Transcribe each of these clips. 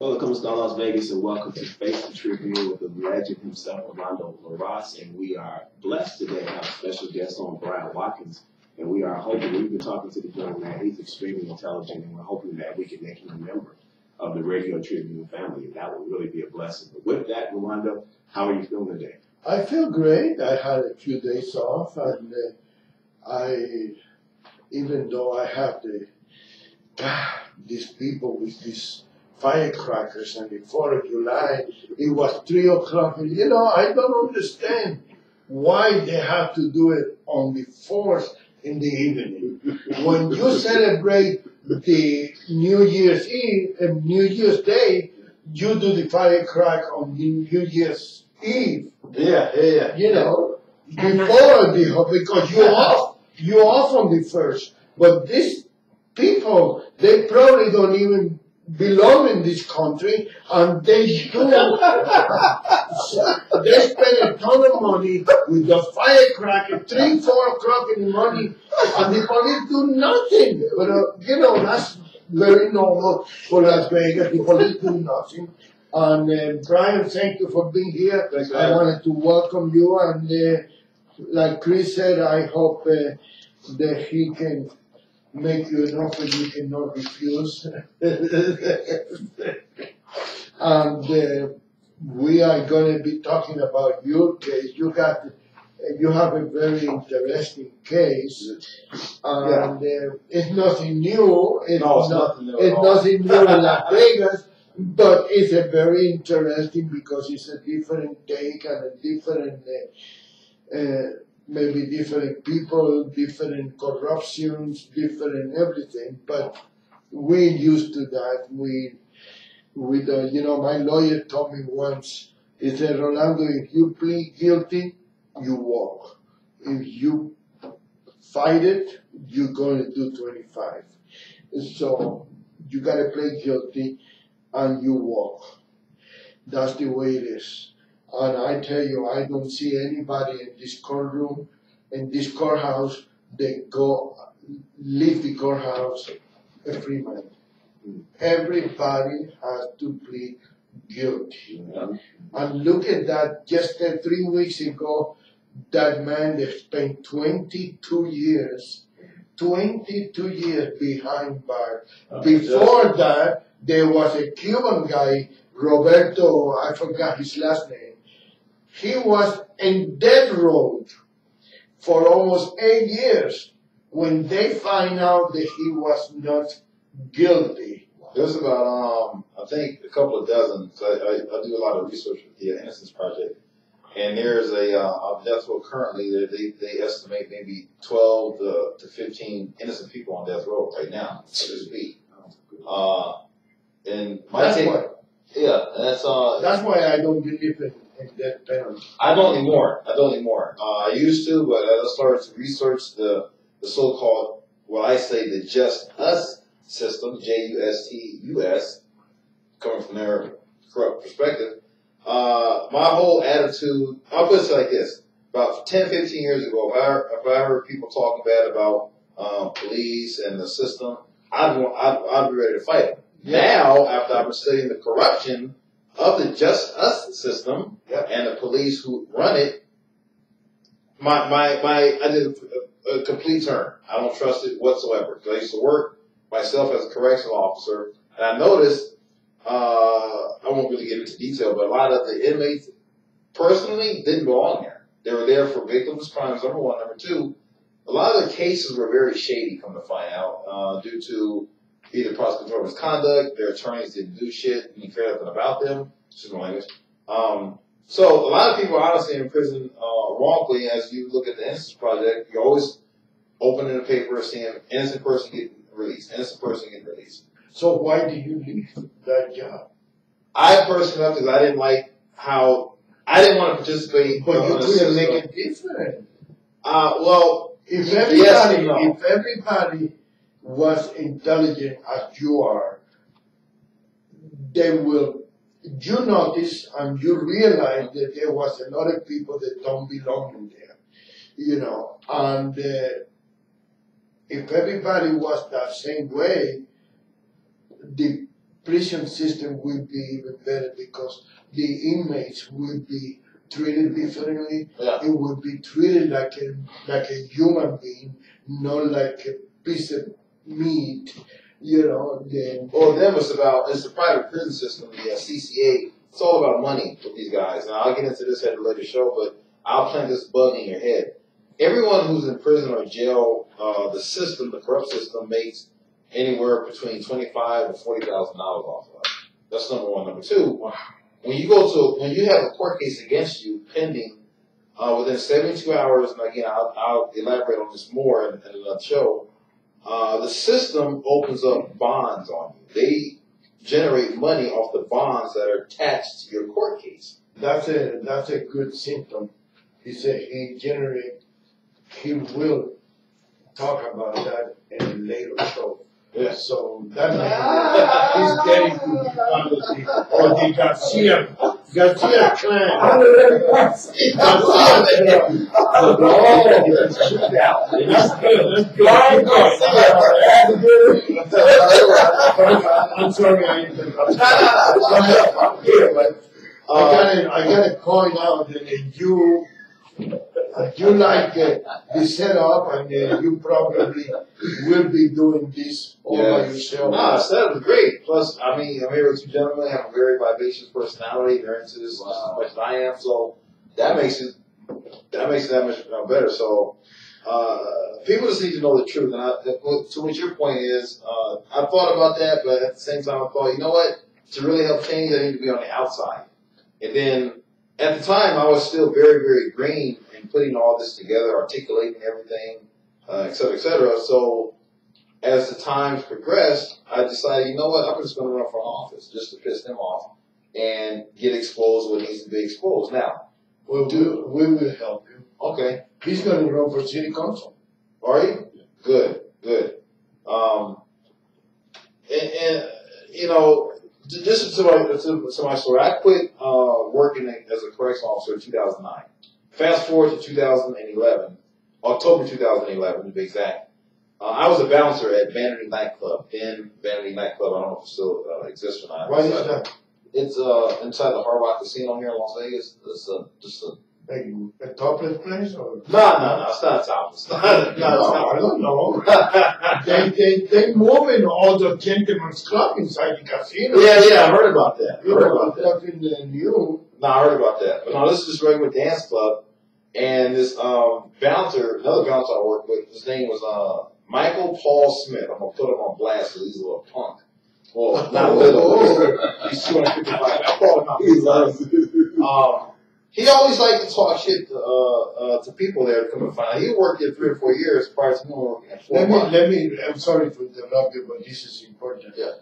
Hola, ¿cómo está Las Vegas? And welcome to Face the Tribune with the legend himself, Orlando LaRosse. And we are blessed today to have a special guest on, Brian Watkins. And we are hoping, we've been talking to the young man, he's extremely intelligent, and we're hoping that we can make him a member of the Radio Tribune family. And that would really be a blessing. But with that, Orlando, how are you feeling today? I feel great. I had a few days off, and even though I have these people with these firecrackers and the 4th of July, it was 3 o'clock. And, I don't understand why they have to do it on the 4th in the evening. When you celebrate the New Year's Eve and New Year's Day, you do the firecracker on the New Year's Eve. Yeah. Before because you're off on the 1st. But these people, they probably don't even belong in this country, and they spend a ton of money with the firecracker 3, 4 o'clock in the morning, and the police do nothing. But that's very normal for Las Vegas. The police do nothing. And Brian, thank you for being here. I wanted to welcome you, and like Chris said, I hope that he can make you an offer you cannot refuse. And we are going to be talking about your case. You have a very interesting case, and it's nothing new. It's nothing new in Las Vegas, but it's a very interesting because it's a different take and a different. Maybe different people, different corruptions, different everything, but we're used to that. My lawyer told me once, he said, Rolando, if you plead guilty, you walk. If you fight it, you're going to do 25. So you got to plead guilty and you walk. That's the way it is. And I tell you, I don't see anybody in this courtroom, in this courthouse, leave the courthouse a free man. Everybody has to plead guilty. And look at that, just 3 weeks ago, that man that spent 22 years behind bars. Before that, there was a Cuban guy, Roberto, I forgot his last name. He was in death row for almost 8 years when they find out that he was not guilty. There's about, I think, a couple of dozen. So I do a lot of research with the Innocence Project. And there's a death row currently that they estimate maybe 12 to 15 innocent people on death row right now, as we speak. And my take, that's why I don't believe in death penalty. I don't anymore. I used to, but I started to research the so-called, what I say, the Just Us system, JUSTUS, coming from their corrupt perspective. My whole attitude, I'll put it like this. About 10, 15 years ago, if I heard people talking bad about police and the system, I'd be ready to fight them. Now, after I've been studying the corruption of the Just Us system and the police who run it, I did a complete turn. I don't trust it whatsoever. Because I used to work myself as a correctional officer, and I noticed, I won't really get into detail, but a lot of the inmates personally didn't belong there. They were there for victimless crimes, number one. Number two, a lot of the cases were very shady, come to find out, due to either prosecutorial misconduct, their attorneys didn't do shit, didn't care nothing about them, excuse my language. So a lot of people are honestly in prison wrongfully. As you look at the Innocence Project, you're always opening the paper seeing innocent person getting released, innocent person getting released. So why did you leave that job? I personally left because I didn't like how, I didn't want to participate. But you couldn't make it different. Well, if yes, everybody was intelligent as you are, they will, you notice and you realize that there was a lot of people that don't belong in there, and if everybody was that same way, the prison system will be even better because the inmates will be treated differently. Yeah. It will be treated like a human being, not like a piece of meat. Then. Well, them it's the private prison system, the CCA. It's all about money with these guys. Now, I'll get into this at a later show, but I'll plant this bug in your head. Everyone who's in prison or jail, the corrupt system, makes anywhere between $25,000 and $40,000 off of it. That's number one. Number two, when you have a court case against you pending within 72 hours, and again, I'll elaborate on this more in another show. The system opens up bonds on you. They generate money off the bonds that are attached to your court case. That's a good symptom. He said he will talk about that in a later show. Yeah. So that he's getting to the quality or the Garcia clan. I'm sorry, I interrupted. I gotta point out that you like the setup, and you probably will be doing this all by yourself. No, the setup is great. Plus, I'm here with two gentlemen that have a very vivacious personality. They're into this as much as I am, so that makes it that much better. So people just need to know the truth. And to what your point is, I thought about that, but at the same time, I thought, you know what? To really help change, I need to be on the outside. And then at the time, I was still very, very green in putting all this together, articulating everything, et cetera, et cetera. So as the times progressed, I decided, you know what, I'm just going to run for office just to piss them off and get exposed what needs to be exposed. Now, we will help you. Okay. He's going to run for city council. Are you? Good, good. And you know, just to my story, I quit working as a correctional officer in 2009. Fast forward to 2011, October 2011 to be exact. I was a bouncer at Vanity Nightclub. Then Vanity Nightclub, I don't know if it still exists or not. Why is that? It's inside the Hard Rock Casino here in Las Vegas. It's just a topless place or? No, it's not a topless. I don't know. They moving all the gentlemen's club inside the casino. Yeah, I heard about that. Nothing new. No, I heard about that. But no, this is just regular dance club. And this bouncer, another bouncer I worked with, his name was Michael Paul Smith. I'm going to put him on blast because he's a little punk. Well, not a little. He's 255. I call him out. He always liked to talk shit to people there to come and find out. He worked there 3 or 4 years prior to me working at 4 months. I'm sorry to interrupt you, but this is important. Yeah.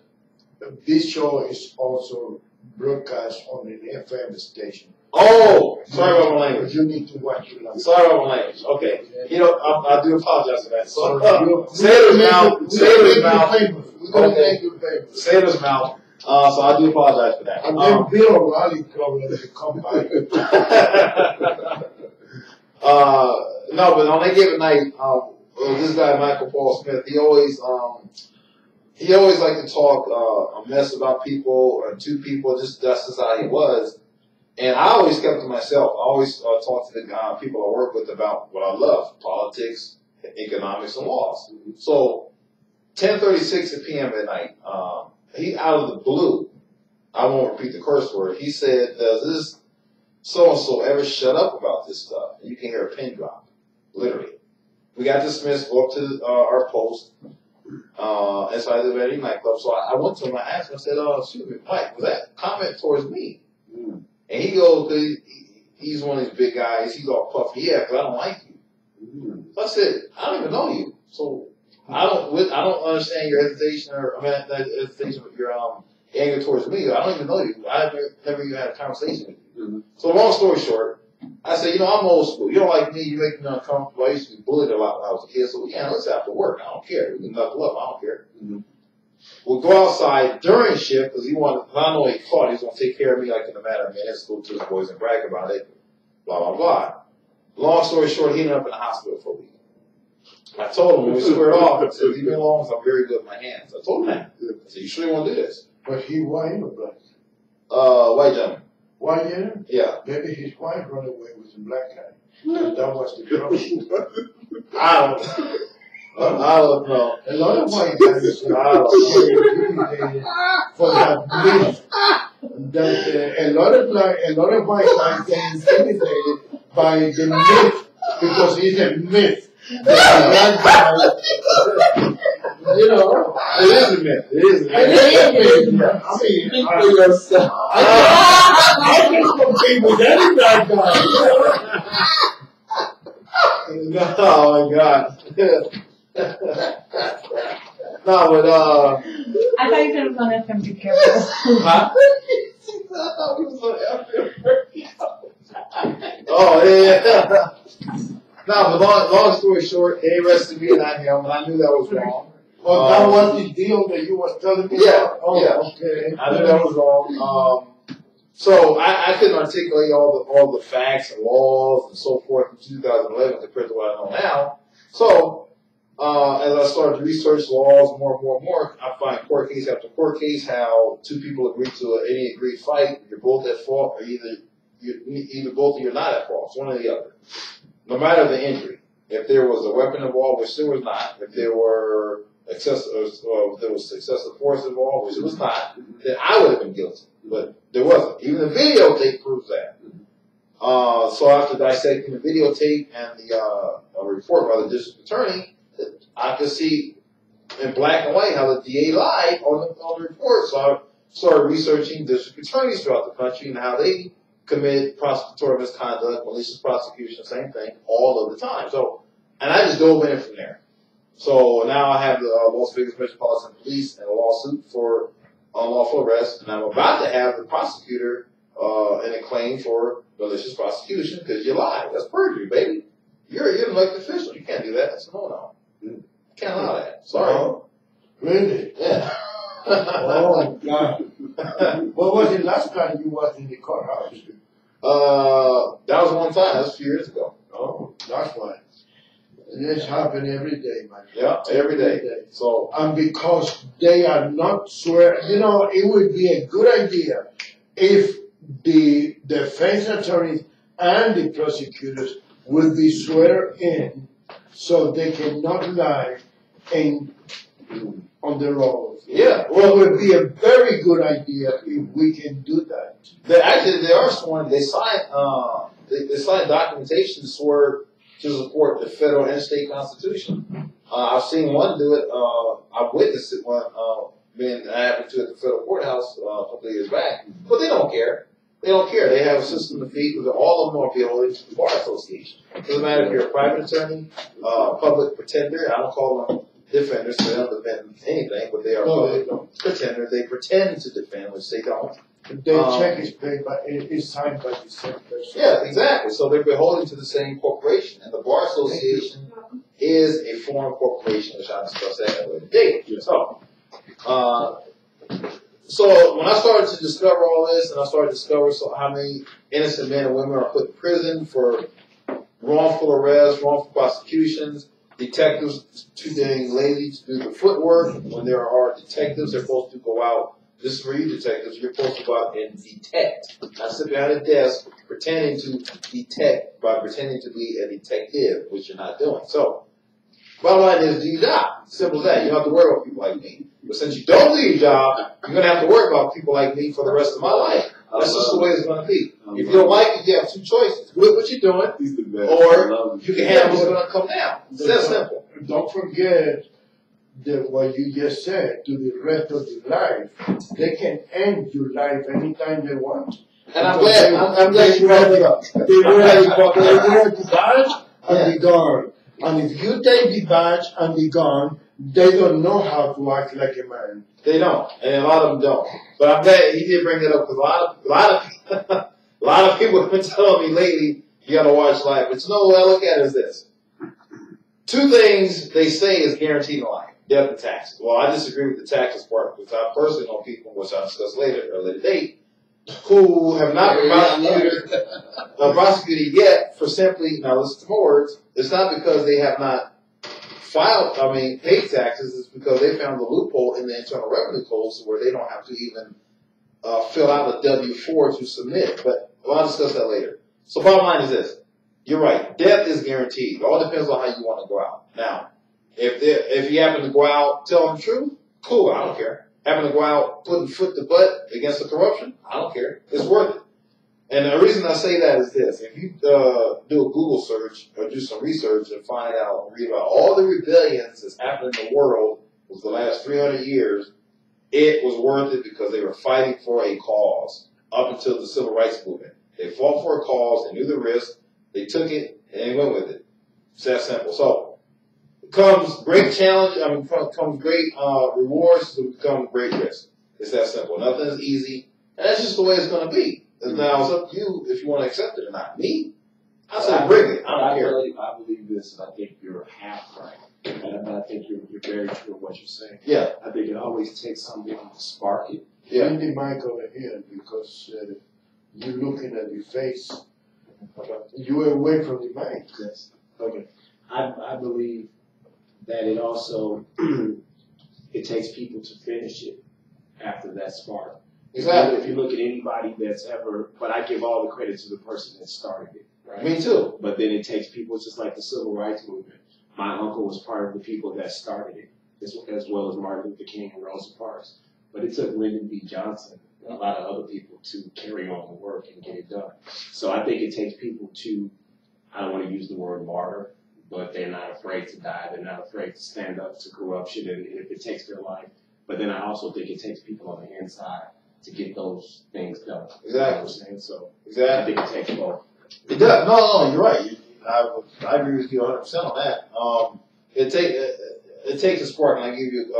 This show is also broadcast on an FM station. Oh, sorry about my language. You need to watch your language. Sorry about my language. Okay. You know, I do apologize for that. So, say it in mouth. Say it in mouth. We're going to make you famous. Say it in mouth. So I do apologize for that. And then Bill O'Reilly probably to come by. No, but on that given night, this guy Michael Paul Smith, he always liked to talk a mess about people or to people. That's just how he was. And I always kept to myself. I always talked to the people I work with about what I love: politics, economics, and laws. So 10:36 p.m. at night. He out of the blue, I won't repeat the curse word, he said, does this so-and-so ever shut up about this stuff? And you can hear a pin drop, literally. We got dismissed, go up to our post inside the Vanity Nightclub. So I went to him, I asked him, I said, excuse me, Mike, was that comment towards me? And he goes, he's one of these big guys, he's all puffy, yeah, because I don't like you. So I said, I don't even know you. So I don't understand your hesitation hesitation with your anger towards me. I don't even know you. I've never even had a conversation with you. So long story short, I said, you know, I'm old school. You don't like me, you make me uncomfortable. I used to be bullied a lot when I was a kid, so we can't let's after work. I don't care. We can knuckle up. I don't care. We'll go outside during shift because I know he caught. He's gonna take care of me like in a matter of minutes. Go to his boys and brag about it. Blah blah blah. Long story short, he ended up in the hospital for a week. I told him when we squared off, I said, leave me alone, I'm very good with my hands. I told him that. I said, you sure you want to do this? Was he white or black? White gentleman. White, yeah? Yeah. Maybe his wife ran away with a black guy. And that was the trouble. I don't know. A lot of white guys were intimidated for that myth. That a lot of white guys get intimidated by the myth because it's a myth. That black guy, you know, it is a myth. It is a myth. it is a myth. I mean, Speak for yourself. I can compete with any black guy. Oh my God. No, but I thought you could have gone up and be careful. huh? Oh yeah. No, but long story short, they arrested me and I him, and I knew that was wrong. Oh, that was the deal that you was telling me Yeah, about? Oh, yeah. okay. I knew that was wrong. So I couldn't articulate all the facts and laws and so forth in 2011 compared to what I know now. So as I started to research laws more and more, I find court case after court case how two people agree to any agreed fight. You're both at fault, or either both of you are not at fault. It's one or the other. No matter the injury. If there was a weapon involved, which there was not, if there were if there was excessive force involved, which it was not, then I would have been guilty. But there wasn't. Even the videotape proves that. So after dissecting the videotape and the report by the district attorney, I could see in black and white how the DA lied on the report. So I started researching district attorneys throughout the country and how they commit prosecutorial misconduct, malicious prosecution, same thing, all of the time. So, and I just dove in from there. So now I have the Las Vegas Metropolitan Police and a lawsuit for unlawful arrest, and I'm about to have the prosecutor in a claim for malicious prosecution because you lied. That's perjury, baby. You're an elected official. You can't do that. That's a no-no. You can't allow that. Sorry. Oh, really? Yeah. Oh, God. What was the last time you was in the courthouse? That was one time. That was a few years ago. Oh, that's why. This happens every day, man. Yeah, every day. So, And because they are not swear, you know, it would be a good idea if the defense attorneys and the prosecutors would be swear in so they cannot lie on the road. yeah. Well, it would be a very good idea if we can do that. They are sworn. They sign documentation to swear to support the federal and state constitution. I've seen one do it. I've witnessed it when I happened to at the federal courthouse a couple of years back. But they don't care. They don't care. They have a system of fees because all of them are beholden to the bar association. It doesn't matter if you're a private attorney, public pretender. I don't call them defenders, so they don't defend anything, but they are public pretenders. They pretend to defend, which they don't. Their check is paid by, is signed by the same person. Yeah, exactly. So they're beholden to the same corporation, and the bar association is a foreign corporation, which I discussed that at a later date. So when I started to discover all this, and I started to discover how many innocent men and women are put in prison for wrongful arrests, wrongful prosecutions, detectives too dang lazy to do the footwork. When there are detectives, they're supposed to go out. This is for you detectives. You're supposed to go out and detect. Not sit behind a desk pretending to detect by pretending to be a detective, which you're not doing. So, bottom line is, do your job. Simple as that. You don't have to worry about people like me. But since you don't do your job, you're going to have to worry about people like me for the rest of my life. That's just the way it's going to be. If you don't like it, you have two choices. Quit what you're doing, or you can handle what's going to come down. It's that simple. Don't forget that what you just said to the rest of your life. They can end your life anytime they want. And I'm glad you brought it up. They wear the badge and be gone. And if you take the badge and be gone, they don't know how to act like a man. They don't, and a lot of them don't. But I'm glad he did bring it up because a lot of people have been telling me lately, you got to watch life. But you know what I look at is this: two things they say is guaranteed in life: death and taxes. Well, I disagree with the taxes part because I personally know people, which I'll discuss later at a later date, who have not been prosecuted yet for simply, now listen to my words, it's not because they have not pay taxes is because they found the loophole in the Internal Revenue Code where they don't have to even fill out a W-4 to submit. But I'll discuss that later. So bottom line is this. You're right. Death is guaranteed. It all depends on how you want to go out. Now, if you happen to go out telling the truth, cool, I don't care. Happen to go out putting foot to butt against the corruption, I don't care. It's worth it. And the reason I say that is this. If you do a Google search or do some research and find out, read about all the rebellions that's happened in the world over the last 300 years, it was worth it because they were fighting for a cause up until the Civil Rights Movement. They fought for a cause, they knew the risk, they took it, and they went with it. It's that simple. So, comes great challenge, comes great rewards, comes great risk. It's that simple. Nothing is easy, and that's just the way it's going to be. Now, it's up to you if you want to accept it or not. Me, I say bring it. I don't care. I believe this, and I think you're half right. And I think you're very true in what you're saying. Yeah. I think it always takes something to spark it. Yeah. Bring the mic over here because you're looking at your face. You away from the mic. Yes. Okay. I believe that it also it takes people to finish it after that spark. Exactly. If you look at anybody that's ever, but I give all the credit to the person that started it. Right? Me too. But then it takes people, it's just like the Civil Rights Movement. My uncle was part of the people that started it, as well as Martin Luther King and Rosa Parks. But it took Lyndon B. Johnson and a lot of other people to carry on the work and get it done. So I think it takes people to, I don't want to use the word martyr, but they're not afraid to die. They're not afraid to stand up to corruption, and if it takes their life. But then I also think it takes people on the inside to get those things done. Exactly. You know what I'm saying? So Exactly. I think it takes both. It does. No, you're right. I agree with you 100% on that. It takes a spark, and I give you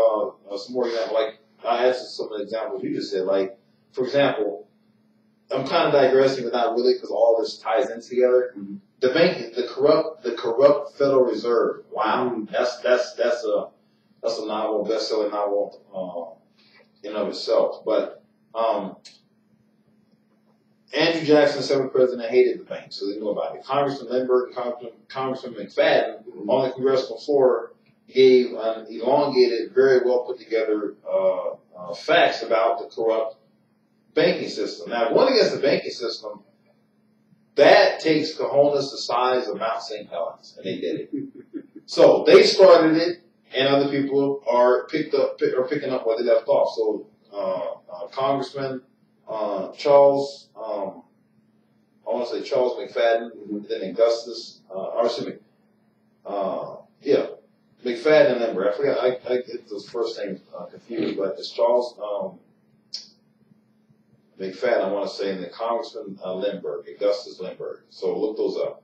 some more examples. Like I asked some of the examples you just said. Like, for example, I'm kind of digressing, but not really, because all this ties in together. Mm-hmm. The banking, the corrupt Federal Reserve. Wow, that's a novel, best-selling novel in and of itself. But Andrew Jackson, the 7th president, hated the bank, so they knew about it. Congressman Lindbergh and Congressman McFadden on the congressional floor gave an elongated, very well put together facts about the corrupt banking system. Now, going against the banking system, that takes cojones the size of Mount St. Helens, and they did it. So they started it, and other people are picking up where they left off. So Congressman Charles, I want to say Charles McFadden, then Augustus, McFadden and Lindbergh. I forgot, I get those first names confused, but it's Charles McFadden, I want to say, and then Congressman Lindbergh, Augustus Lindbergh. So look those up.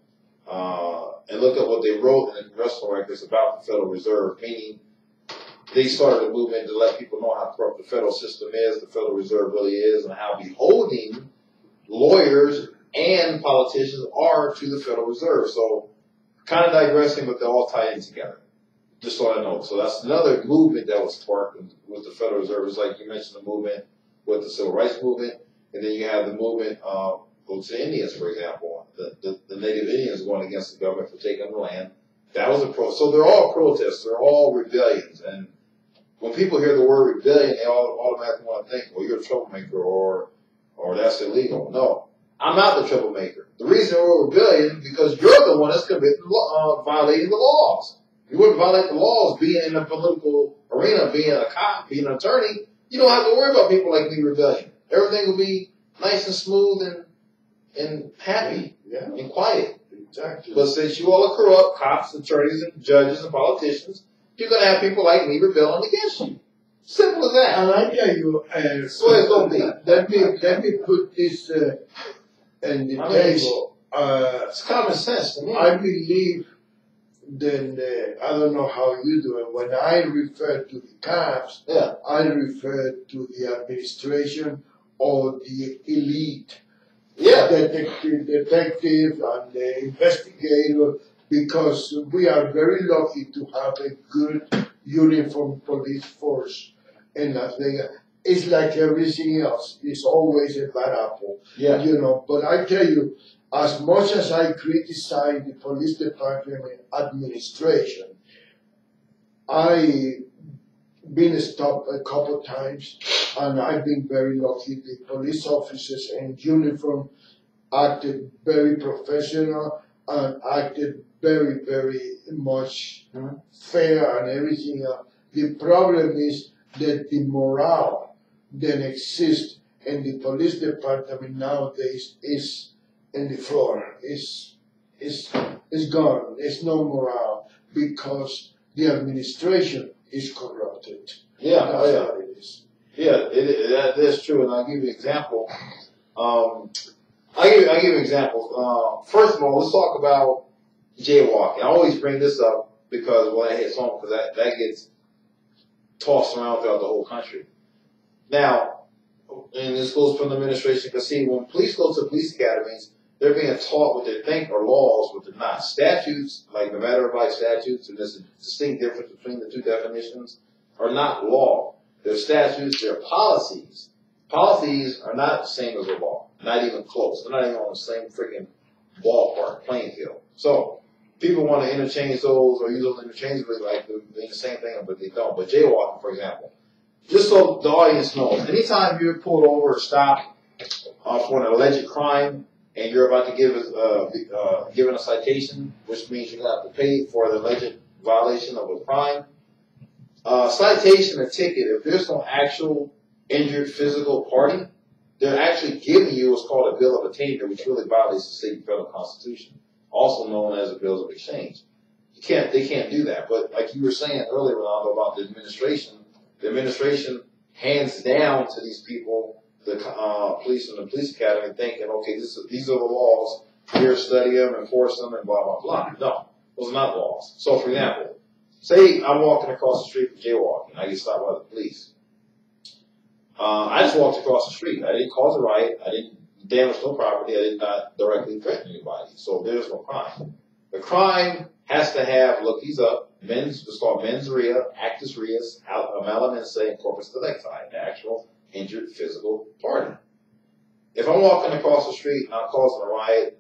And look at what they wrote in the congressional records about the Federal Reserve, meaning they started a movement to let people know how corrupt the federal system is, the Federal Reserve really is, and how beholding lawyers and politicians are to the Federal Reserve. So, kind of digressing, but they all tie in together. Just so I know. So that's another movement that was sparked with the Federal Reserve. It's like you mentioned the movement with the Civil Rights Movement, and then you have the movement go to Indians, for example. The Native Indians going against the government for taking the land. That was a so they're all protests. They're all rebellions. And when people hear the word rebellion, they all automatically want to think, well, you're a troublemaker or that's illegal. No, I'm not the troublemaker. The reason we're rebellion is because you're the one that's violating the laws. You wouldn't violate the laws being in the political arena, being a cop, being an attorney. You don't have to worry about people like me rebelling. Everything will be nice and smooth and happy and quiet. Exactly. But since you all are corrupt, cops, attorneys, and judges and politicians, you're going to have people like me rebelling against you. Simple as that. And I tell you, that's the way it's going to be. let me put this in the table. It's common sense to me. I believe that I don't know how you do it. When I refer to the cops, I refer to the administration or the elite. The detective and the investigator, because we are very lucky to have a good uniform police force in Las Vegas. It's like everything else. It's always a bad apple. You know, but I tell you, as much as I criticize the police department administration, I been stopped a couple times, and I've been very lucky. The police officers in uniform acted very professional and acted very, very much fair and everything else. The problem is that the morale that exists in the police department nowadays is in the floor. Is gone. There's no morale because the administration is corrupted. Yeah, That's yeah. what it is. Yeah, that's true, and I'll give you an example. I'll give you an example. First of all, let's talk about jaywalking. I always bring this up because when I hit home, because that gets tossed around throughout the whole country. Now, and this goes from the administration, because see, when police go to police academies, they're being taught what they think are laws, but they're not. Statutes, like the matter of life statutes, and there's a distinct difference between the two definitions, are not law. They're statutes, they're policies. Policies are not the same as a law, not even close. They're not even on the same freaking ballpark, playing field. So people want to interchange those or use those interchangeably like they're the same thing, but they don't. But jaywalking, for example, just so the audience knows, anytime you're pulled over or stopped for an alleged crime and you're about to given a citation, which means you're going to have to pay for the alleged violation of a crime, citation or ticket, if there's no actual injured physical party, they're actually giving you what's called a bill of attainder, which really violates the state and federal constitution, also known as a bills of exchange. They can't do that. But like you were saying earlier, Ronaldo, about the administration hands down to these people, the police and the police academy, thinking, okay, these are the laws. Here, study them, enforce them, and blah blah blah. No, those are not laws. So, for example, say I'm walking across the street for jaywalking. I get stopped by the police. I just walked across the street. I didn't cause a riot. I didn't damage no property. I did not directly threaten anybody. So there's no crime. The crime has to have, look these up, it's called mens rea, actus reus, malamense, and corpus delicti, the actual injured physical party. If I'm walking across the street and I'm causing a riot,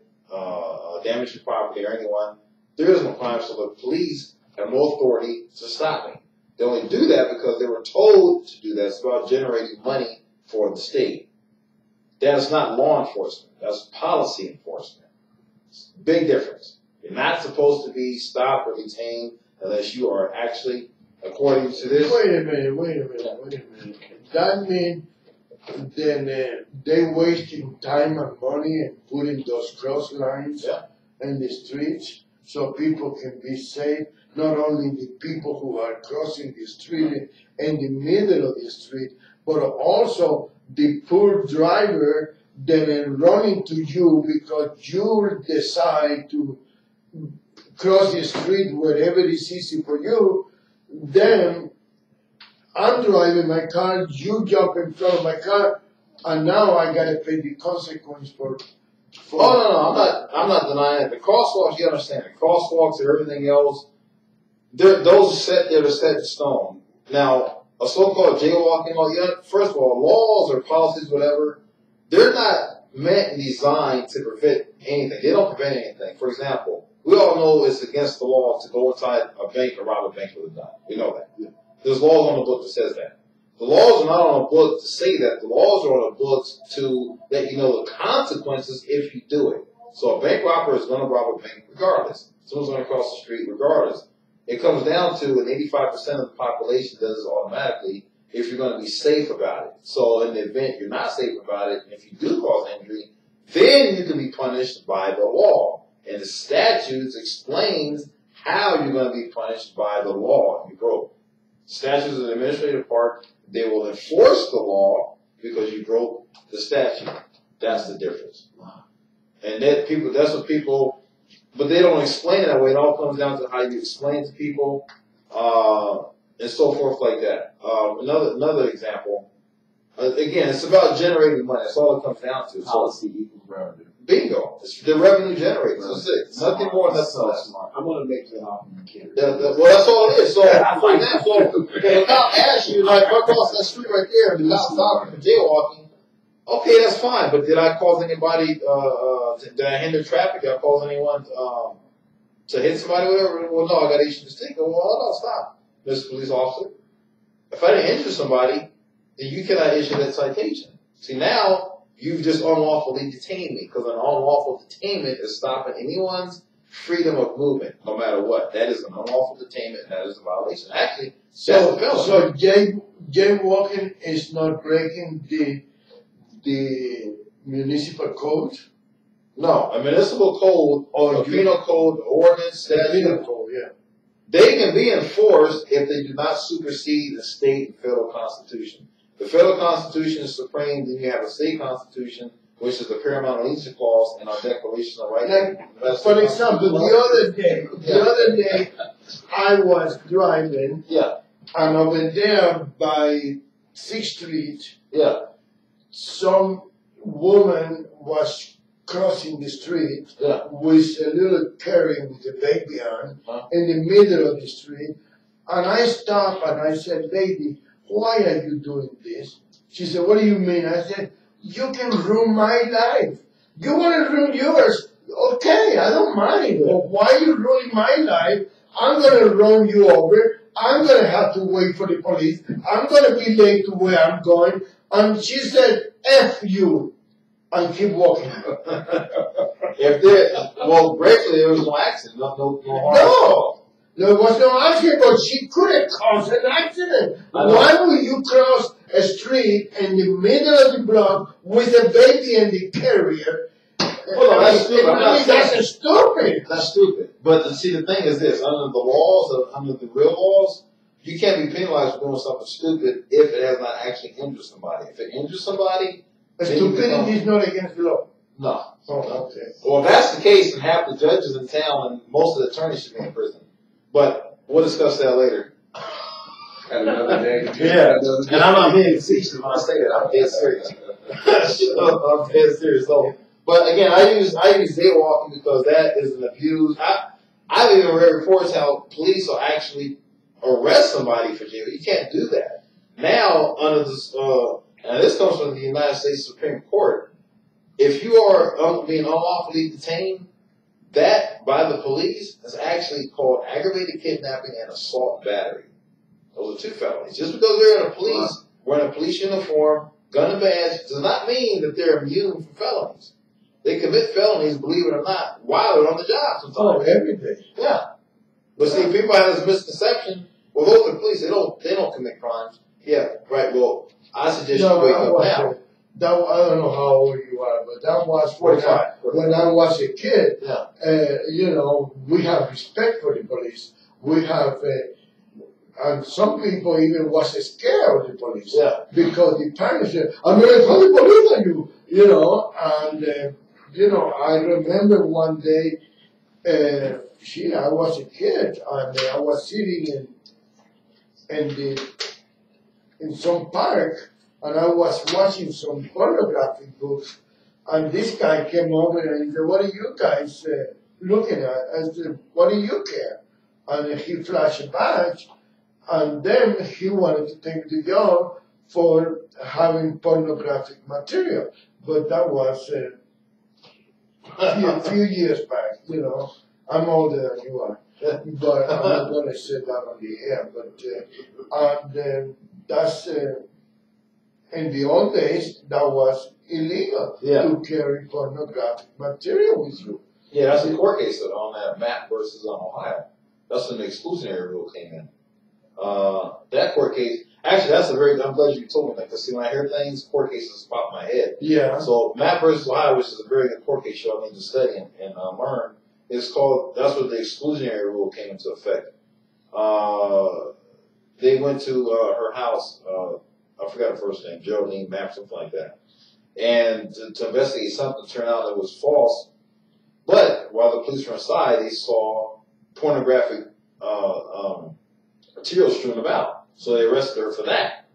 damaging property or anyone, there is no crime, so the police have no authority to stop me. They only do that because they were told to do that. It's about generating money for the state. That is not law enforcement. That's policy enforcement. Big difference. You're not supposed to be stopped or detained unless you are actually, according to this. Wait a minute. That means then they wasting time and money and putting those cross lines in the streets so people can be safe. Not only the people who are crossing the street in the middle of the street, but also the poor driver that is running to you because you decide to cross the street wherever is easy for you. Then I'm driving my car, you jump in front of my car, and now I gotta pay the consequence for. Oh no, I'm not denying it. The crosswalks, you understand, the crosswalks and everything else, those are set there to set in stone. Now, a so-called jaywalking law, first of all, laws or policies, whatever, they're not meant and designed to prevent anything. They don't prevent anything. For example, we all know it's against the law to go inside a bank or rob a bank with a gun. We know that. Yeah. There's laws on the book that says that. The laws are not on the book to say that. The laws are on the books to let you know the consequences if you do it. So a bank robber is going to rob a bank regardless. Someone's going to cross the street regardless. It comes down to an 85% of the population does it automatically if you're going to be safe about it. So in the event you're not safe about it, and if you do cause injury, then you can be punished by the law. And the statutes explains how you're going to be punished by the law if you broke. Statutes are the administrative part. They will enforce the law because you broke the statute. That's the difference. And that's what people, but they don't explain it that way. It all comes down to how you explain to people, and so forth like that. Another example, again, it's about generating money. That's all it comes down to. Policy equals revenue. Bingo. It's the revenue generators. That's it. Nothing more, nothing less. I'm going to make that off in Canada. Well, that's all it is. So, for example, the cop asks you, like, if I cross that street right there, and the cop stopped me for jaywalking, okay, that's fine. But did I cause anybody, did I hinder traffic? Did I cause anyone to hit somebody or whatever? Well, no, I got to issue this ticket. Well, no, stop. Mr. Police Officer. If I didn't injure somebody, then you cannot issue that citation. See, now you've just unlawfully detained me, because an unlawful detainment is stopping anyone's freedom of movement, no matter what. That is an unlawful detainment, and that is a violation. Actually, so jaywalking is not breaking the municipal code? No, a municipal code or a penal code, ordinance, statute, Code, yeah. they can be enforced if they do not supersede the state and federal constitution. The federal constitution is supreme, then you have a state constitution, which is the paramount allegiance clause and our declaration of rights. For example, the other day, I was driving, and over there by 6th Street, some woman was crossing the street with a little carrying with a baby on in the middle of the street, and I stopped and I said, "Lady, why are you doing this?" She said, "What do you mean?" I said, "You can ruin my life. You want to ruin yours? Okay, I don't mind. But why are you ruining my life? I'm going to run you over. I'm going to have to wait for the police. I'm going to be late to where I'm going." And she said, "F you," and keep walking. Gratefully, there was no accident, no harm. No, there was no accident, but she could have caused an accident. Why would you cross a street in the middle of the block with a baby and the carrier? Well, that's stupid. That's stupid. That's stupid. But see, the thing is this: under the laws, under the real laws, you can't be penalized for doing something stupid if it has not actually injured somebody. If it injures somebody, stupidity is not against the law. No. Oh, okay. Well, if that's the case, then half the judges in town and most of the attorneys should be in prison. But we'll discuss that later. At another day. Yeah. And I'm not being facetious when I say that. I'm dead serious. I'm dead serious. So, but again, I use jaywalking because that is an abuse. I've even read reports how police will actually arrest somebody for jaywalking. You can't do that. Now, under this, and this comes from the United States Supreme Court, if you are being unlawfully detained, that by the police is actually called aggravated kidnapping and assault battery. Those are two felonies. Just because they're wearing a police uniform, gun and badge, does not mean that they're immune from felonies. They commit felonies, believe it or not, while they're on the job sometimes. Oh, every day. Yeah. But see, people have this misconception. Well, those are police. They don't commit crimes. Yeah, right. Well, I suggest you wake up now. I don't know how old you are, but that was 45. When I was a kid. Yeah. We have respect for the police. We have, and some people even was scared of the police. Yeah. Because the parents said, "I'm going to call the police on you," and I remember one day, I was a kid, and I was sitting in some park, and I was watching some pornographic books, and this guy came over and he said, "What are you guys looking at?" I said, "What do you care?" And he flashed a badge, and then he wanted to take the job for having pornographic material. But that was a few years back, I'm older than you are. But I'm not going to say that on the air. But that's... in the old days, that was illegal to carry pornographic material with you. Yeah, that's a court case on that Matt versus Ohio. That's when the exclusionary rule came in. That court case, actually, I'm glad you told me that, because see, when I hear things, court cases pop in my head. Yeah. So Matt versus Ohio, which is a very good court case y'all need to study and learn, that's where the exclusionary rule came into effect. They went to her house, I forgot her first name, Geraldine Mapp, something like that. And to investigate something, turned out it was false. But while the police were inside, they saw pornographic material strewn about. So they arrested her for that.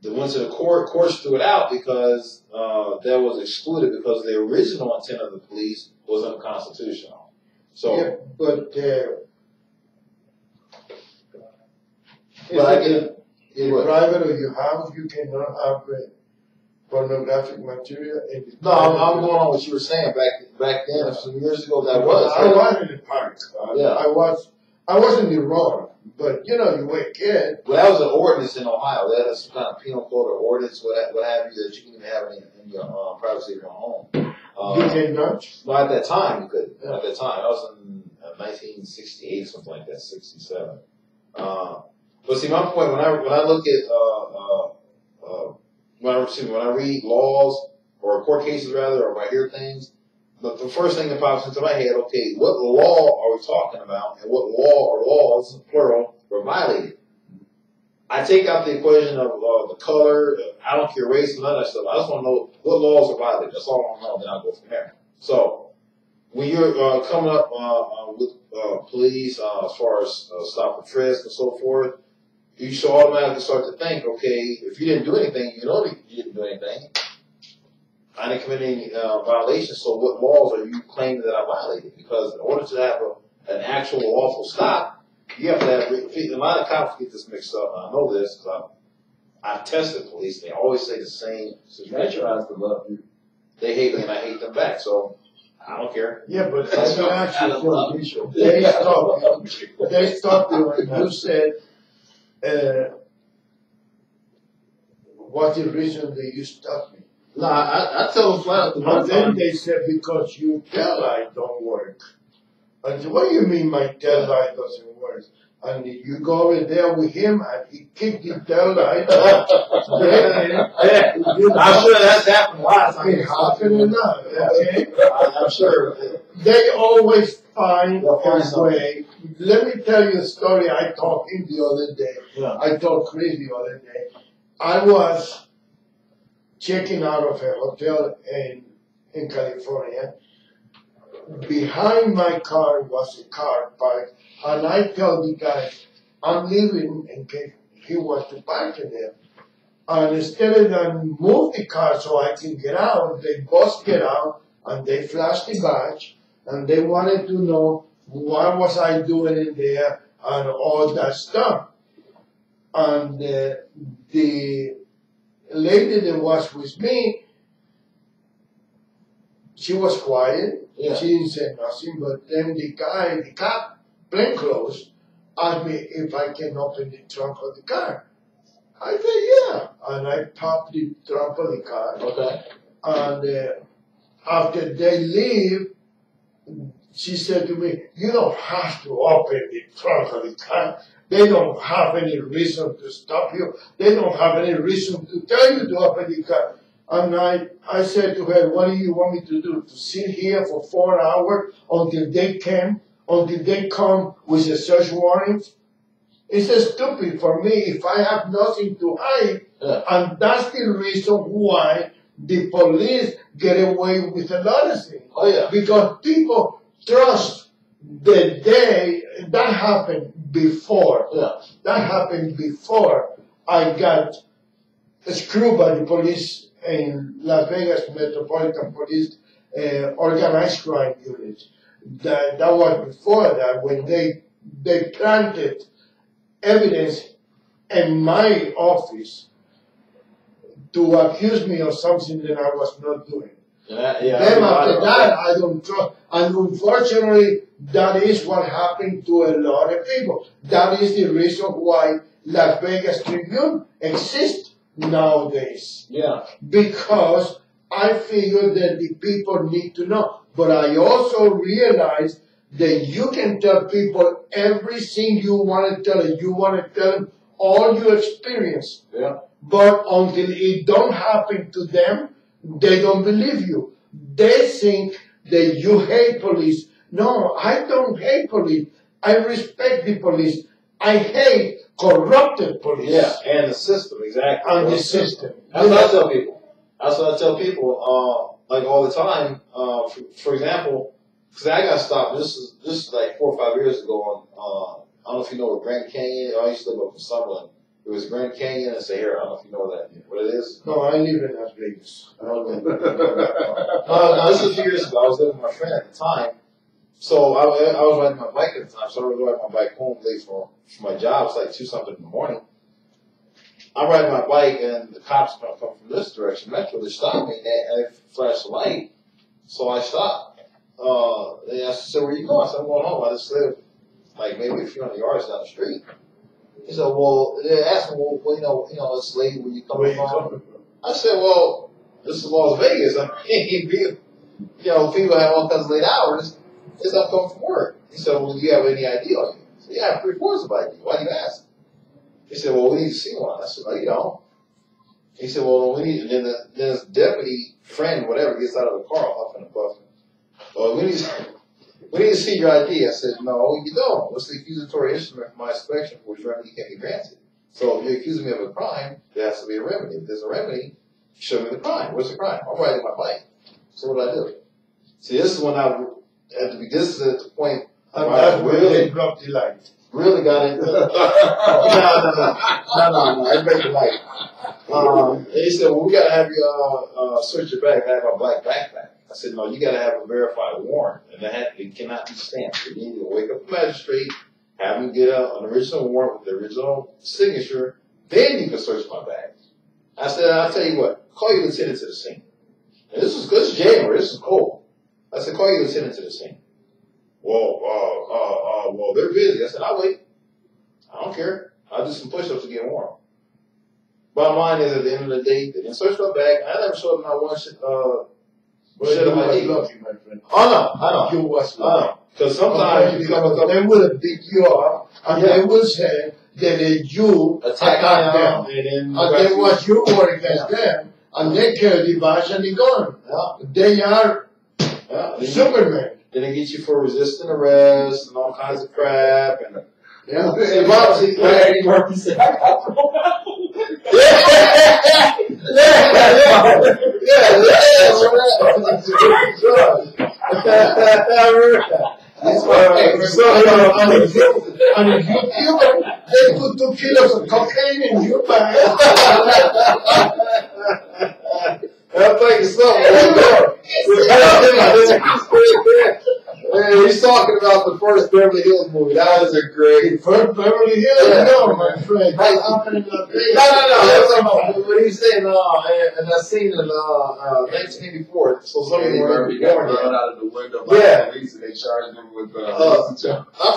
They went to the court threw it out because that was excluded because the original intent of the police was unconstitutional. So, yeah, but in private or your house, you cannot have pornographic material. No, I'm going on what you were saying back then. Some years ago, that was. I was in the park. I wasn't in wrong, but you know, you were a kid. Well, that was an ordinance in Ohio. That is some kind of penal code or ordinance, what have you, that you can even have in your privacy of your home. You cannot? Well, at that time, you could. At that time. That was in 1968, something like that, 67. But see, my point, when I look at, when I read laws, or court cases rather, or if I hear things, the first thing that pops into my head, okay, what law are we talking about, and what law or laws, plural, were violated? I take out the equation of the color, I don't care race, none of that stuff. I just want to know what laws are violated. That's all I want to know, then I'll go from there. So, when you're coming up with police as far as stop and frisk and so forth, you should automatically start to think, okay, if you didn't do anything, you know that you didn't do anything. I didn't commit any violations, so what laws are you claiming that I violated? Because in order to have an actual lawful stop, you have to have, a lot of cops get this mixed up, and I know this because I've tested police. They always say the same situation. to love you. They hate me and I hate them back, so I don't care. Yeah, but that's not actually for issue. They stopped you when you said, what's the reason that you stopped me? No, I tell them flat out the one And then time. they said, because your tail light don't work. I said, what do you mean my tail light doesn't work? And you go over there with him and he kicked the tail light. I'm sure that's happened last time. It happened enough, okay? I'm sure. They always find They'll find a way. Let me tell you a story I told him the other day. Yeah. I told Chris the other day. I was checking out of a hotel in California. Behind my car was a car park, and I tell the guy, I'm leaving in case he wants to park in there. And instead of them move the car so I can get out, they both get out and they flashed the badge and they wanted to know what was I doing in there and all that stuff. And the lady that was with me, she was quiet. Yeah. She didn't say nothing, but then the cop, plainclothes, asked me if I can open the trunk of the car. I said, yeah. And I popped the trunk of the car. Okay. And after they leave, she said to me, you don't have to open the trunk of the car. They don't have any reason to stop you. They don't have any reason to tell you to open the car. And I said to her, what do you want me to do? To sit here for 4 hours until they come with a search warrant? It's stupid for me if I have nothing to hide. Yeah. And that's the reason why the police get away with a lot of things. Oh, yeah. Because people trust the day that happened before. Yeah. That happened before I got screwed by the police in Las Vegas Metropolitan Police organized crime unit. That was before that, when they planted evidence in my office to accuse me of something that I was not doing. Then after that, I don't trust. And unfortunately, that is what happened to a lot of people. That is the reason why Las Vegas Tribune exists nowadays. Yeah. Because I figure that the people need to know. But I also realize that you can tell people everything you want to tell them. You want to tell them all your experience. Yeah. But until it don't happen to them, they don't believe you. They think that you hate police. No, I don't hate police. I respect the police. I hate corrupted police. Yeah, and the system, exactly. And the system. That's what I tell people. That's what I tell people, like all the time. For example, because I got stopped. This is like 4 or 5 years ago. On I don't know if you know what Grand Canyon. I used to live up in Summerlin. It was Grand Canyon and Sahara. I don't know if you know what it is. No, I live in Las Vegas. No, this was a few years ago. I was living with my friend at the time. So I was riding my bike at the time. So I was riding my bike home late for my job. It's like 2-something in the morning. I'm riding my bike and the cops come from this direction, Metro. They stopped me and I flashed the light. So I stopped. They asked, so where you going? I said, I'm going home. I like maybe a few hundred yards down the street. He said, well, they asked him, well, this lady, where you coming from? I said, well, this is Las Vegas. I mean, people have all kinds of late hours. He said, I'm coming from work. He said, well, do you have any ID on you? I said, yeah, I have 3/4 of ID. Why do you ask? He said, well, we need to see one. I said, no, you don't. He said, well, we need, and then this deputy friend, whatever, gets out of the car, huffing and puffing. Well, we need to see your ID. I said, no, you don't. What's the accusatory instrument for my inspection for which remedy can't be granted? So if you're accusing me of a crime, there has to be a remedy. If there's a remedy, show me the crime. What's the crime? I'm riding my bike. So what do I do? See, this is when this is at the point and that's where they dropped the light. Really got into no, I break the light. And he said, well, we got to have you search your bag. I have a black backpack. I said, no, you got to have a verified warrant. And it cannot be stamped. You need to wake up the magistrate, have him get an original warrant with the original signature, then you can search my bag. I said, I'll tell you what, call your lieutenant to the scene. And this is January, this is cold. I said, call your lieutenant to the scene. Well, they're busy. I said, I'll wait. I don't care. I'll do some push-ups to get warm. Bottom line is, at the end of the day, they didn't search my bag. I never showed them my one shit of my ID. Lucky, my friend. Oh, no, I know. You was lucky. Because sometimes you come up. They will beat you up, and they will say that you attacked them. And then what you were against them, and they carry the badge and the gun. Yeah. They are Superman. Then they get you for resisting arrest and all kinds of crap. And yeah. Eddie Murphy said, And if you kill them, they put 2 kilos of cocaine in your bag. I'll tell you something. He's talking about the first Beverly Hills movie. That was a great. First Beverly Hills? No, my friend. That's happening in the day. No. What he's saying, and that scene in 1984. So somebody got thrown out of the window by the police and they charged him with I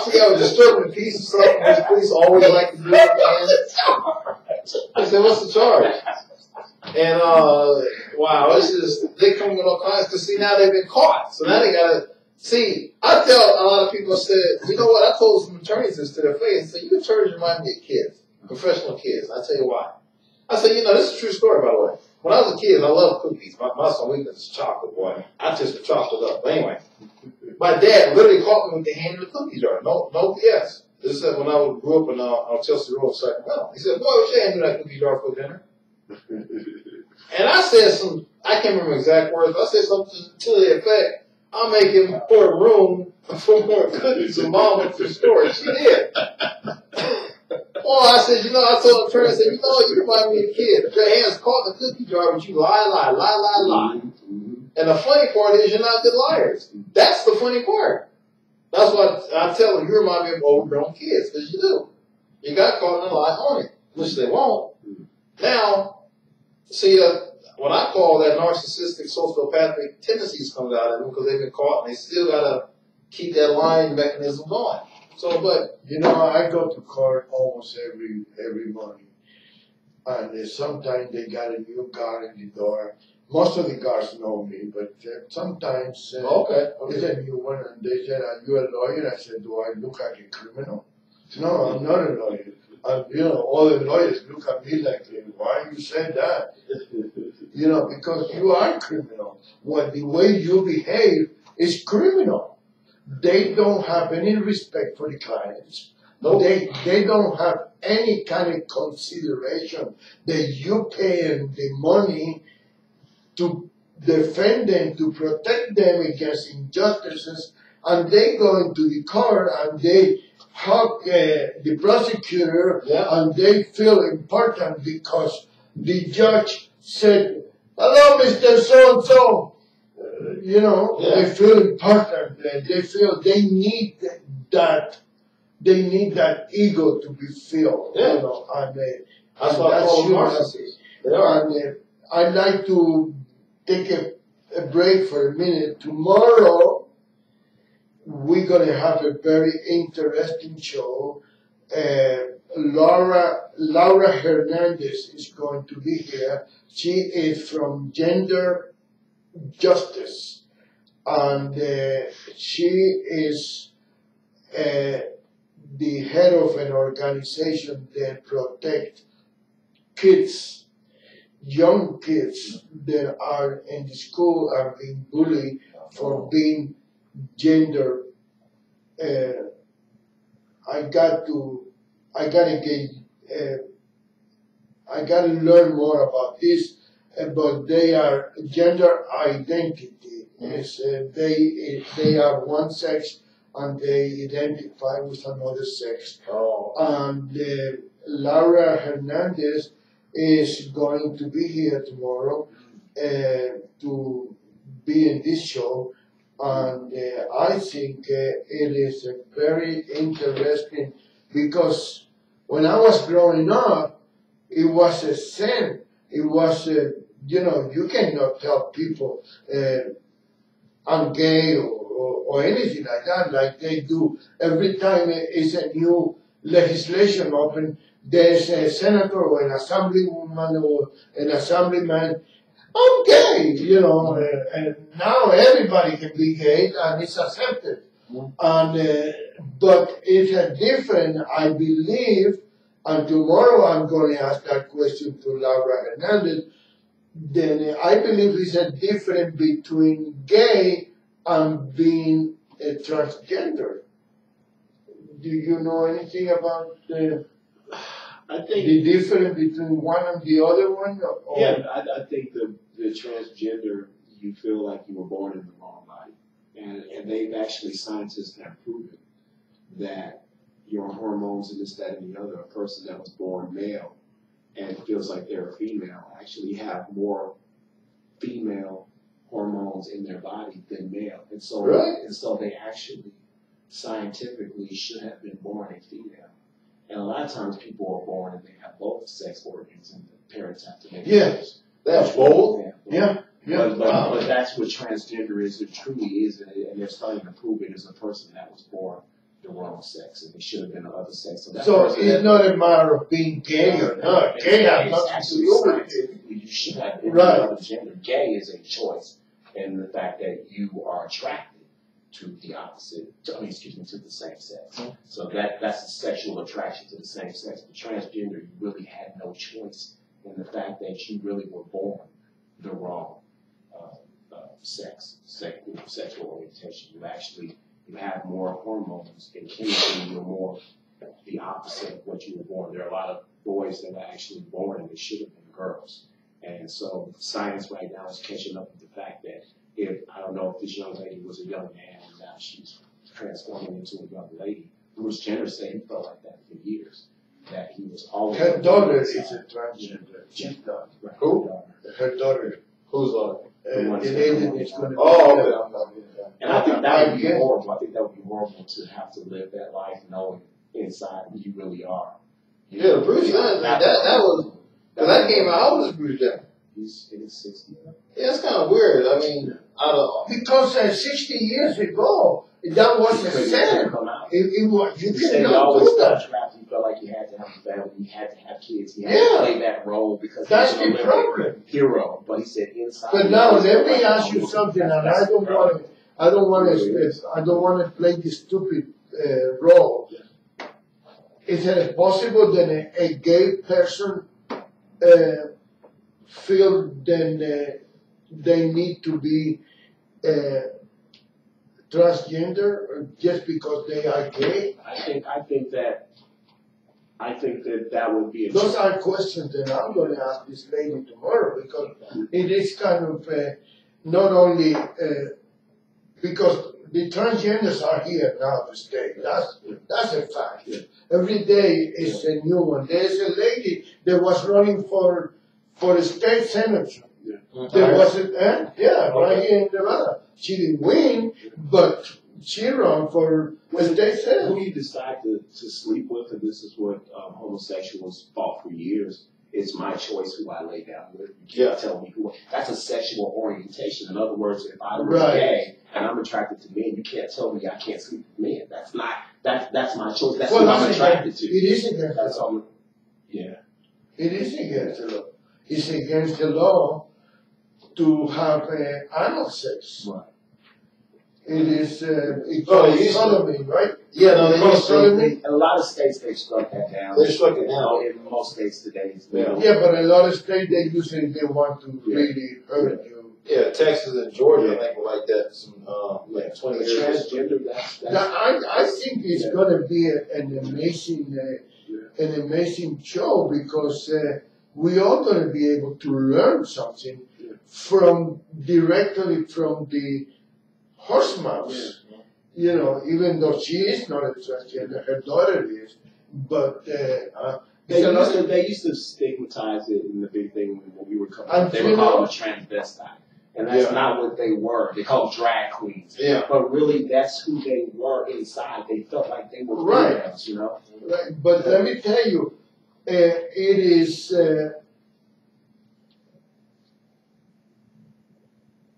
forgot, disturbing the peace or something. The police always like to do it. I said, what's the charge? And, wow, it's just, they come with all kinds, because see, now they've been caught. So now they gotta, see, I tell a lot of people, I said, you know what, I told some attorneys this to their face, I said, you attorneys remind me of kids, professional kids. I tell you why. I said, this is a true story, by the way. When I was a kid, I loved cookies. My son weakness is chocolate, boy. I just the chocolate up. But anyway, my dad literally caught me with the hand in the cookie jar. No BS. This is when I grew up on Chelsea Road, Sacramento. He said, boy, what's your hand in that cookie jar for dinner? And I said I can't remember exact words, but I said something to the effect, I'm making more room for more cookies than Mom went to the store. And she did. Well, I said, I told the attorney, I said, you remind me of a kid. If your hand's caught in the cookie jar, but you lie. And the funny part is you're not good liars. That's the funny part. That's what I tell them, you remind me of overgrown kids, because you do. You got caught in a lie on it, which they won't. Now, see, when I call that narcissistic sociopathic tendencies comes out of them because they've been caught and they still got to keep that lying mechanism going. So, but I go to court almost every morning, and sometimes they got a new guard in the door. Most of the guards know me, but sometimes it's a new one, and they said, "Are you a lawyer?" I said, "Do I look like a criminal?" No, I'm not a lawyer. And all the lawyers look at me like, "Why you said that?" Because you are criminal. The way you behave is criminal. They don't have any respect for the clients. No. They don't have any kind of consideration that you pay them the money to defend them, to protect them against injustices, and they go into the court and they hug the prosecutor, and they feel important because the judge said, "Hello, Mr. So-and-so." They feel important. They feel they need that. They need that ego to be filled. That's why I call them narcissists. And I'd like to take a break for a minute. Tomorrow, we're going to have a very interesting show. Laura Hernandez is going to be here. She is from Gender Justice, and she is the head of an organization that protects kids, young kids that are in the school are being bullied for being gender. I gotta learn more about this, but they are gender identity. Is they are one sex and they identify with another sex. Oh. And Laura Hernandez is going to be here tomorrow to be in this show. And I think it is a very interesting, because when I was growing up, it was a sin. It was, you cannot tell people I'm gay or anything like that, like they do. Every time it's a new legislation open, there's a senator or an assemblywoman or an assemblyman, I'm gay, and now everybody can be gay and it's accepted. And but it's a different, I believe, and tomorrow I'm going to ask that question to Laura Hernandez, then I believe it's a difference between gay and being a transgender. Do you know anything about the difference between one and the other one? Or? Yeah, I think the transgender, you feel like you were born in the wrong body. And they've actually, scientists have proven that your hormones and this, that, and the other, a person that was born male and feels like they're a female actually have more female hormones in their body than male. And so, and so they actually scientifically should have been born a female. And a lot of times people are born and they have both sex organs and the parents have to make Yes. That's bold. Yeah. But that's what transgender is. It truly is. And they're starting to prove it as a person that was born the wrong sex and they should have been the other sex. So it's not a matter of being gay or not. Gay has nothing to do with it. You should have been the other gender. Gay is a choice in the fact that you are attracted to the opposite, to the same sex. So that's a sexual attraction to the same sex. But transgender, you really had no choice in the fact that you really were born the wrong sexual orientation. You have more hormones, and chemically you're more the opposite of what you were born. There are a lot of boys that were actually born and they should have been girls. And so science right now is catching up with the fact that I don't know if this young lady was a young man and now she's transforming into a young lady. Bruce Jenner said he felt like that for years. That he was always. Her daughter is a transgender. Right. Who? Her daughter. Whose daughter? The lady that's going to be. And I think that would be horrible. I think that would be horrible to have to live that life knowing inside who you really are. Yeah, Bruce Jenner. That was. Because that came out, how old is Bruce Jenner? He's in his 60s. Yeah, it's kind of weird. I mean, because 60 years ago, that was a sin. It was, you cannot do that. You felt like you had to have a family, you had to have kids, you had to play that role because that's the problem. Hero, but he said inside. But now let me ask you something, and I don't want to play this stupid role. Is it possible that a gay person feel then they need to be transgender just because they are gay? I think that would be. Those are questions that I'm going to ask this lady tomorrow, because it is kind of not only because the transgenders are here now to stay. That's a fact. Every day is a new one. There's a lady that was running for a state senator. There was right here in Nevada. She didn't win, but she ran for a state senator. Who you decide to sleep with, and this is what homosexuals fought for years, it's my choice who I lay down with. You can't tell me who. That's a sexual orientation. In other words, if I'm gay and I'm attracted to men, you can't tell me I can't sleep with men. That's not. That's my choice. That's what I'm attracted to. It is against that's all. Yeah. It is against the law. It's against the law to have anal sex. Right. It is. It's sodomy, right? Yeah, no, they used to. In a lot of states, they struck that down. They struck it down. In most states today, it's Yeah, but a lot of states they usually they want to really hurt you. Yeah, Texas and Georgia, I think, were like that. Some like 20 years. Transgender. I think it's gonna be an amazing show because we are gonna be able to learn something directly from the horse mouse. You know, even though she is not a transgender, her daughter is. But they used to stigmatize it in the big thing when we were coming up. They would call them a transvestite. And that's not what they were. They called drag queens. Yeah. But really, that's who they were inside. They felt like they were females, you know? Right. But let me tell you, it is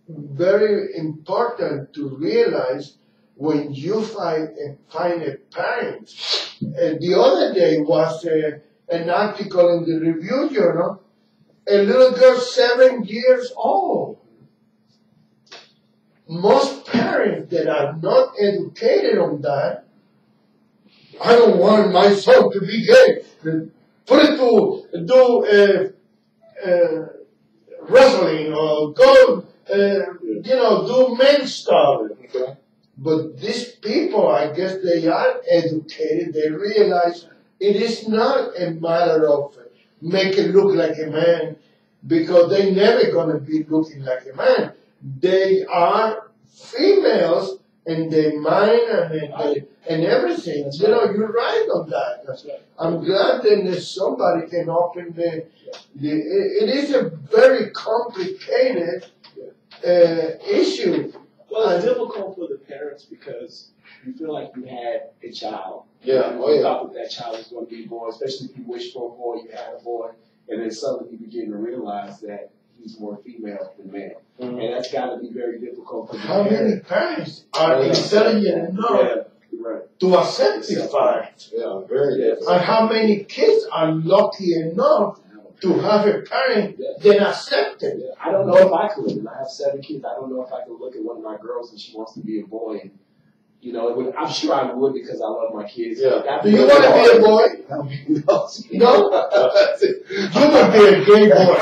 very important to realize when you find a parent. The other day was an article in the Review Journal, a little girl 7 years old. Most parents that are not educated on that, I don't want my son to be gay. Put it to do wrestling or go, do men's stuff. Okay. But these people, I guess they are educated. They realize it is not a matter of make it look like a man, because they're never going to be looking like a man. They are females in their mind and everything. You know, you're right on that. Right. I'm glad that somebody can open it is a very complicated issue. Well, it's difficult for the parents because you feel like you had a child. Yeah. You thought that child was going to be a boy, especially if you wished for a boy, you had a boy, and then suddenly you begin to realize that he's more female than male. Mm-hmm. And that's got to be very difficult for the parents. How many parents are intelligent enough to accept this fact? Yeah, very difficult. And how many kids are lucky enough to have a parent that accept it? Yeah. I don't know if I could. And I have 7 kids. I don't know if I could look at one of my girls and she wants to be a boy. And, you know, I'm sure I would because I love my kids. Yeah. Do you want to be a boy? No. You would be a gay boy.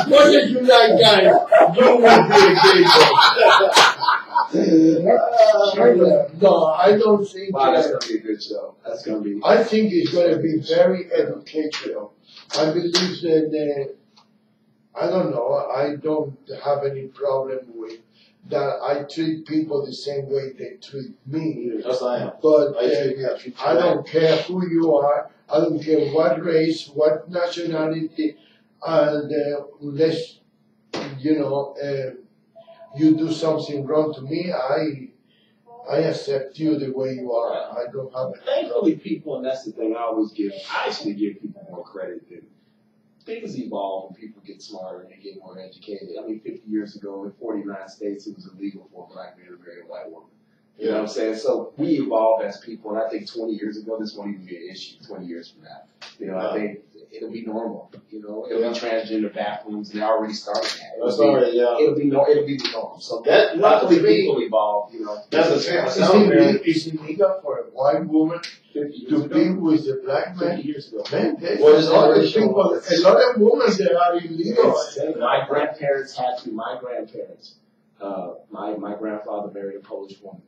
According to you that guy, you would be a gay boy. No, I don't think. Wow, that's going to be a good show. That's going to be. I think it's going to be very educational. I believe that, I don't know, I don't have any problem with that. I treat people the same way they treat me. Yes, I am. But I don't care who you are. I don't care what race, what nationality, and unless, you do something wrong to me, I accept you the way you are. I don't have it. Thankfully, people, and that's the thing I actually give people more credit than things evolve and people get smarter and they get more educated. I mean, 50 years ago in 49 states, it was illegal for a black man to marry a white woman. You know what I'm saying? So we evolve as people, and I think 20 years ago, this won't even be an issue 20 years from now. You know, I think it'll be normal. You know, it'll be transgender bathrooms, and they already started that. It'll be the norm. So luckily people evolve, you know. That's a fair. Is it legal for a white woman to be with a black man? 50 years ago. Man, a lot of women that are illegal. My grandparents had to. My grandparents. My grandfather married a Polish woman.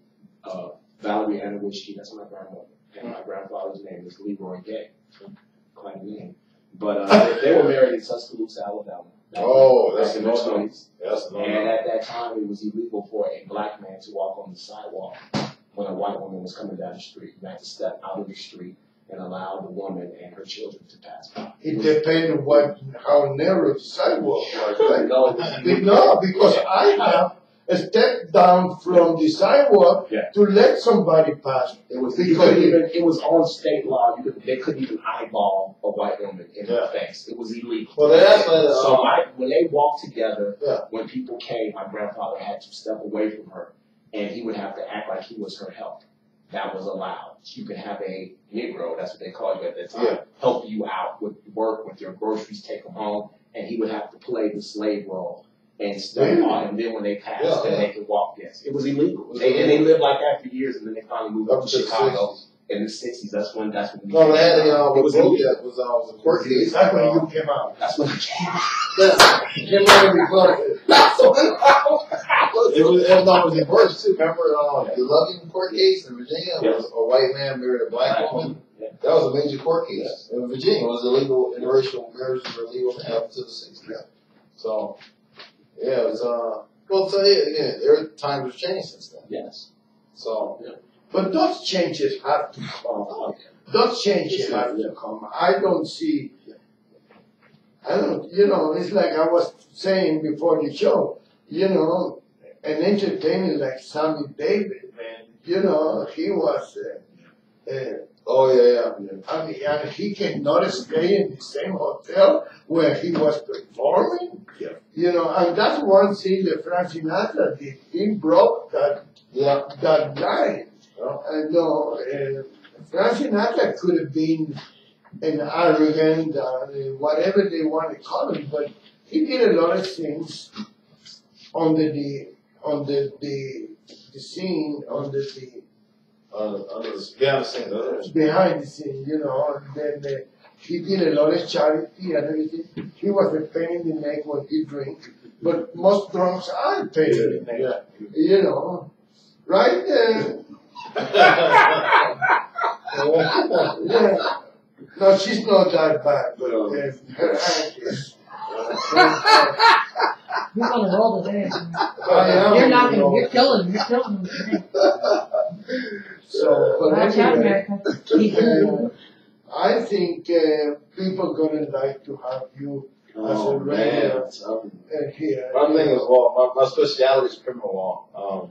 Valerie Anowicki, that's my grandmother. And my grandfather's name is Leroy Gay. Quite a name. But they were married in Tuscaloosa, Alabama. That's in the 20s. And at that time, it was illegal for a black man to walk on the sidewalk when a white woman was coming down the street. You had to step out of the street and allow the woman and her children to pass by. It depends on how narrow the sidewalk was, right? No, because step down from the sidewalk to let somebody pass. It was Because it was on state law. They couldn't even eyeball a white woman in her face. It was illegal. Well, that's so when they walked together, when people came, my grandfather had to step away from her, and he would have to act like he was her help. That was allowed. You could have a Negro, that's what they called you at that time, help you out with work, with your groceries, take them home, and he would have to play the slave role and step on. And then when they passed, then they could walk. Yes, it was illegal. And they lived like that for years, and then they finally moved up to Chicago in the '60s. That's when we. No, it was a court case. That's when you came out. That's when it came out. Came out in the court. That's when It was reversed too. Remember the Loving court case in Virginia? It was a white man married a black woman. That was a major court case. In Virginia, it was illegal. Interracial marriages were illegal up to the '60s. So, it was well, so again, times have changed since then. Yes. So, but those changes have to come. Those changes have to come. I don't see. It's like I was saying before the show. An entertainer like Sammy Davis, man. He was. I mean, and he cannot stay in the same hotel where he was performing. And that's one thing that Frank Sinatra did. He broke that line. And Frank Sinatra could have been an arrogant, whatever they want to call him, but he did a lot of things under the scene, behind the scene, and then he did a lot of charity and everything. He was a pain in the neck when he drank, but most drunks are pain in the neck, right? No, she's not that bad, but her aunt is. You're on a roll today. You're killing them. So, but Watch out, America. I think people gonna like to have you as a regular here. My thing is law. My specialty is criminal law. Well,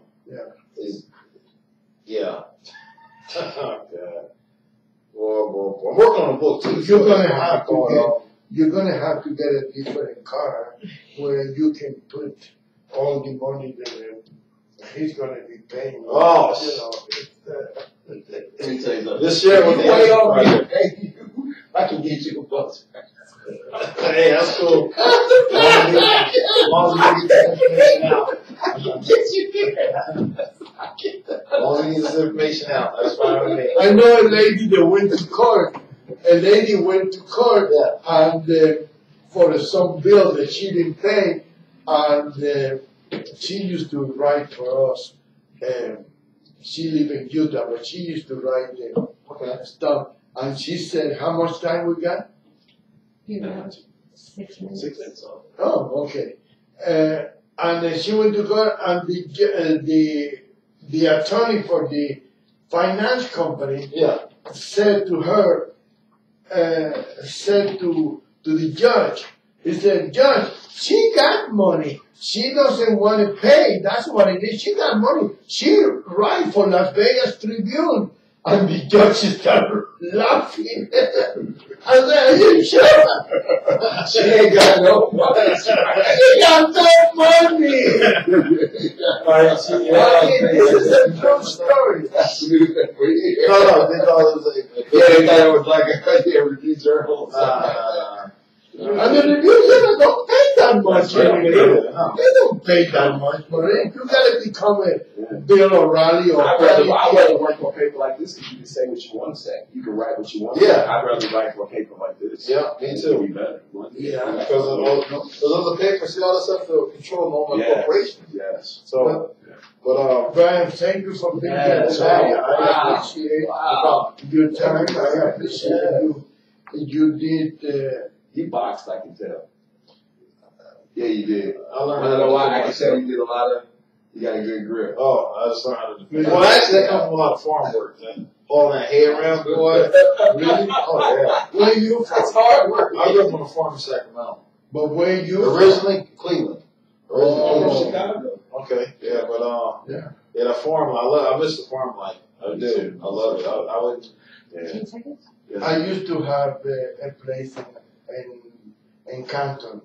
I'm working on a book too. You're gonna have to get a different car where you can put all the money that he's gonna be paying. Let me tell you something. This year when I can get you a bus. Hey, that's cool. As long as you get the information out. As long as you get this information out, that's fine with me. I know a lady that went to court. And for some bill that she didn't pay, and she used to write for us. She lived in Utah, but she used to write stuff. And she said, "How much time we got?" 6 minutes. 6 minutes. Oh, okay. And she went to court, and the attorney for the finance company said to her. Said to the judge, he said, "Judge, she got money. She doesn't want to pay. That's what it is. She got money. She write for Las Vegas Tribune." And the judge started laughing. I said, "Are you sure?" She ain't got no money. She got no money. This is a true story. No, they thought it was like a review journal. And the reviews don't pay that much anyway. They don't pay that much for it. You gotta become a Bill O'Reilly or I'd rather work for a paper like this because you can say what you want to say. You can write what you want to say. I'd rather write for a paper like this. Yeah, me too. Be better. Because of the paper, see all the stuff to control normal corporations. Yes. So, Brian, thank you for being here today. I appreciate your time. I appreciate you did. You boxed, I can tell. Yeah, you did. I learned I don't know why. I can tell you did a lot of. You got a good grip. Oh, I just learned how to defend. Well, actually, that comes from a lot of farm work. Hauling that hay around, boy. Really? Oh, yeah. Where you from? It's hard work. I grew up on a farm in Sacramento. But where you Originally, Cleveland. Oh, Chicago. Okay, yeah, but Yeah. yeah, the farm. I miss the farm life. I do. I love it. I would. Yeah. 15 seconds? I used to have a place in Canton.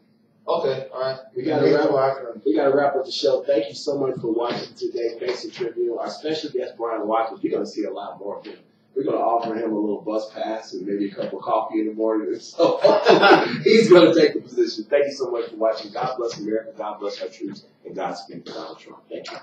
Okay, all right. We gotta wrap up the show. Thank you so much for watching today. Face the Tribune. Our special guest, Brian Watkins. You're gonna see a lot more of him. We're gonna offer him a little bus pass and maybe a cup of coffee in the morning. So he's gonna take the position. Thank you so much for watching. God bless America. God bless our troops. And Godspeed to Donald Trump. Thank you.